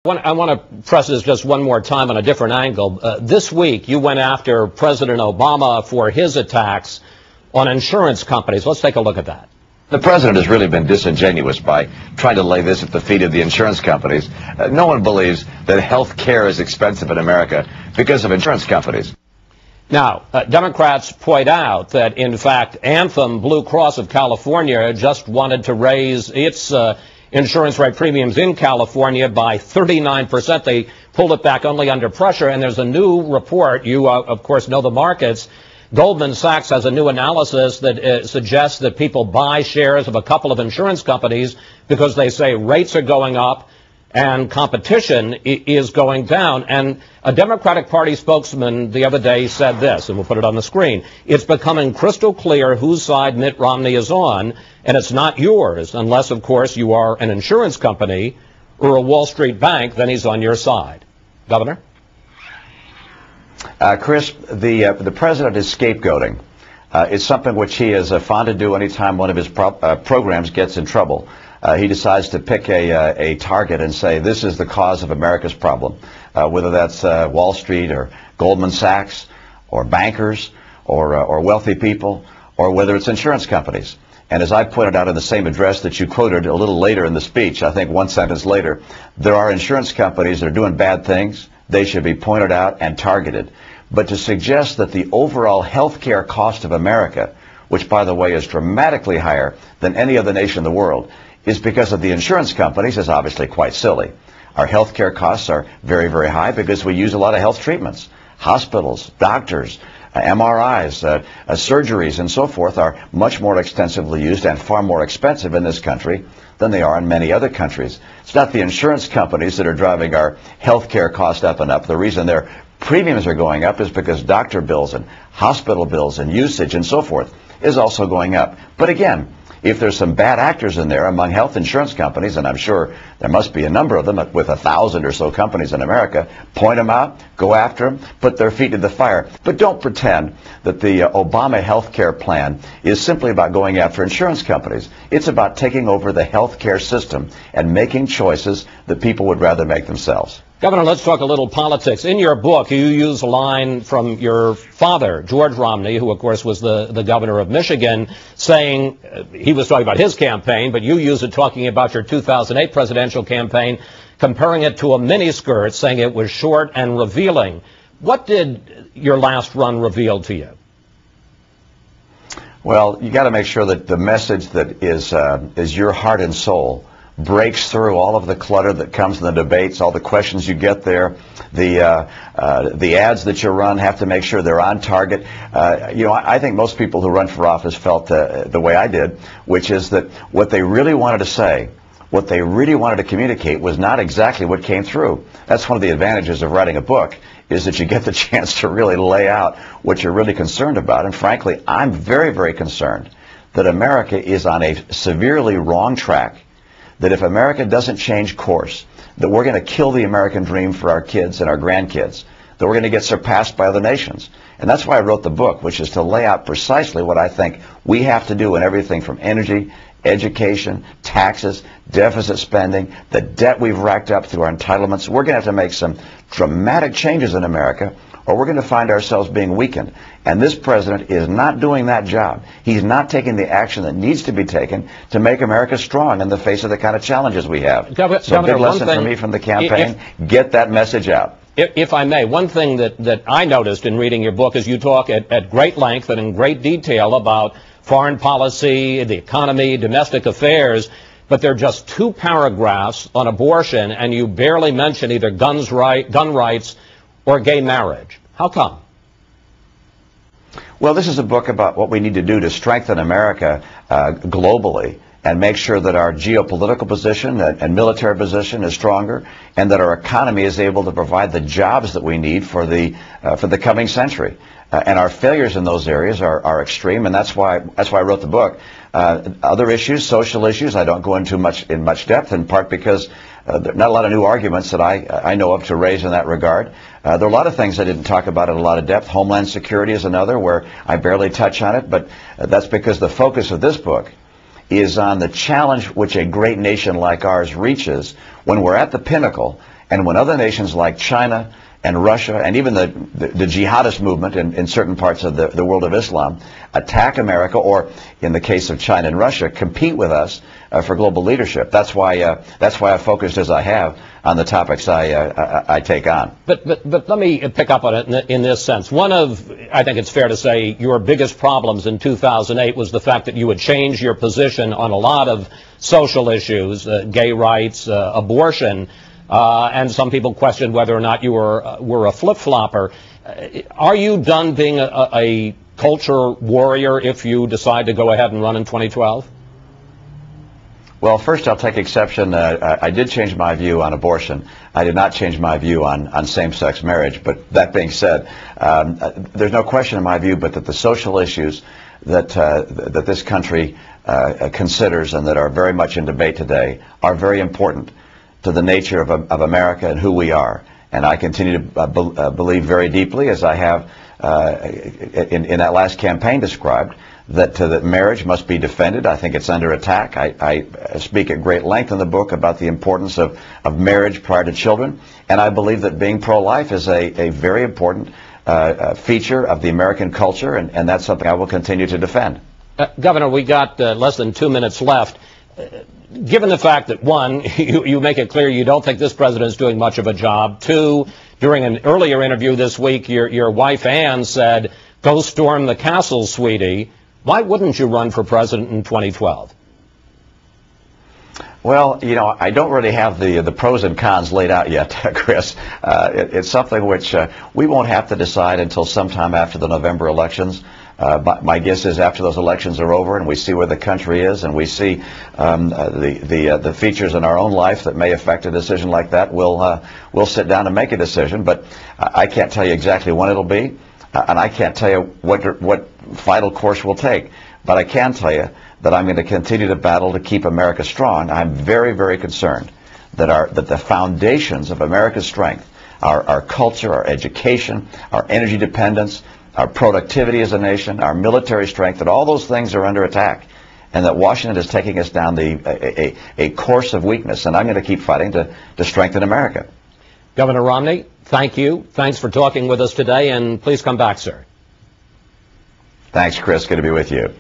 I want to press this just one more time on a different angle. This week, you went after President Obama for his attacks on insurance companies. Let's take a look at that. The president has really been disingenuous by trying to lay this at the feet of the insurance companies. No one believes that health care is expensive in America because of insurance companies. Now, Democrats point out that, in fact, Anthem Blue Cross of California just wanted to raise its insurance rate premiums in California by 39%. They pulled it back only under pressure. And there's a new report. You, of course, know the markets. Goldman Sachs has a new analysis that suggests that people buy shares of a couple of insurance companies because they say rates are going up and competition is going down. And a Democratic Party spokesman the other day said this, and we'll put it on the screen. It's becoming crystal clear whose side Mitt Romney is on, and it's not yours, unless, of course, you are an insurance company or a Wall Street bank, then he's on your side. Governor? Chris, the president is scapegoating. It's something which he is fond to do anytime one of his programs gets in trouble. He decides to pick a target and say, this is the cause of America's problem, whether that's Wall Street or Goldman Sachs or bankers or wealthy people, or whether it's insurance companies. And as I pointed out in the same address that you quoted a little later in the speech, I think one sentence later, there are insurance companies that are doing bad things. They should be pointed out and targeted. But to suggest that the overall health care cost of America, which, by the way, is dramatically higher than any other nation in the world, is because of the insurance companies is obviously quite silly. Our health care costs are very, very high because we use a lot of health treatments. Hospitals, doctors, MRIs, surgeries, and so forth are much more extensively used and far more expensive in this country than they are in many other countries. It's not the insurance companies that are driving our health care cost up and up. The reason their premiums are going up is because doctor bills and hospital bills and usage and so forth is also going up. But again, if there's some bad actors in there among health insurance companies, and I'm sure there must be a number of them with 1,000 or so companies in America, point them out, go after them, put their feet to the fire. But don't pretend that the Obama health care plan is simply about going after insurance companies. It's about taking over the health care system and making choices that people would rather make themselves. Governor, let's talk a little politics. In your book, you use a line from your father, George Romney, who, of course, was the governor of Michigan, saying he was talking about his campaign, but you use it talking about your 2008 presidential campaign, comparing it to a miniskirt, saying it was short and revealing. What did your last run reveal to you? Well, you got to make sure that the message that is your heart and soul breaks through all of the clutter that comes in the debates, all the questions you get there, the ads that you run have to make sure they're on target. I think most people who run for office felt the way I did, which is that what they really wanted to say, what they really wanted to communicate was not exactly what came through. That's one of the advantages of writing a book, is that you get the chance to really lay out what you're really concerned about. And frankly, I'm very, very concerned that America is on a severely wrong track, that if America doesn't change course, that we're going to kill the American dream for our kids and our grandkids, that we're going to get surpassed by other nations. And that's why I wrote the book, which is to lay out precisely what I think we have to do in everything from energy, education, taxes, deficit spending, the debt we've racked up through our entitlements. We're going to have to make some dramatic changes in America, or we're going to find ourselves being weakened. And this president is not doing that job. He's not taking the action that needs to be taken to make America strong in the face of the kind of challenges we have. So a big lesson for me from the campaign, get that message out. If I may, one thing that I noticed in reading your book is you talk at great length and in great detail about foreign policy, the economy, domestic affairs, but there are just 2 paragraphs on abortion, and you barely mention either gun rights or gay marriage. How come? Well, this is a book about what we need to do to strengthen America globally and make sure that our geopolitical position and military position is stronger, and that our economy is able to provide the jobs that we need for the coming century. And our failures in those areas are extreme, and that's why I wrote the book. Other issues, social issues, I don't go into in much depth, in part because there are not a lot of new arguments that I know of to raise in that regard. There are a lot of things I didn't talk about in a lot of depth. Homeland security is another where I barely touch on it, but that's because the focus of this book is on the challenge which a great nation like ours reaches when we're at the pinnacle And when other nations like China and Russia and even the jihadist movement in certain parts of the world of Islam attack America, or in the case of China and Russia, compete with us for global leadership. That's why I focused as I have on the topics I take on. But let me pick up on it in this sense. One of, I think it's fair to say, your biggest problems in 2008 was the fact that you had changed your position on a lot of social issues, gay rights, abortion, and some people questioned whether or not you were a flip-flopper. Are you done being a culture warrior if you decide to go ahead and run in 2012? Well, first I'll take exception. I did change my view on abortion. I did not change my view on same-sex marriage. But that being said, there's no question in my view but that the social issues that this country considers and that are very much in debate today are very important to the nature of America and who we are. And I continue to believe very deeply, as I have in that last campaign described, that marriage must be defended. I think it's under attack. I speak at great length in the book about the importance of marriage prior to children, and I believe that being pro-life is a very important feature of the American culture, and that's something I will continue to defend. Governor, we got less than 2 minutes left. Given the fact that, one, you make it clear you don't think this president is doing much of a job. Two, during an earlier interview this week, your wife Ann said, "Go storm the castle, sweetie." Why wouldn't you run for president in 2012? Well, you know, I don't really have the pros and cons laid out yet, Chris. It's something which we won't have to decide until sometime after the November elections. My guess is after those elections are over and we see where the country is and we see the features in our own life that may affect a decision like that, we'll sit down and make a decision. But I can't tell you exactly when it'll be, and I can't tell you what final course we'll take. But I can tell you that I'm going to continue to battle to keep America strong. I'm very, very concerned that the foundations of America's strength, our culture, our education, our energy dependence, our productivity as a nation, our military strength, that all those things are under attack, and that Washington is taking us down a course of weakness. And I'm going to keep fighting to strengthen America. Governor Romney, thank you. Thanks for talking with us today, and please come back, sir. Thanks, Chris. Good to be with you.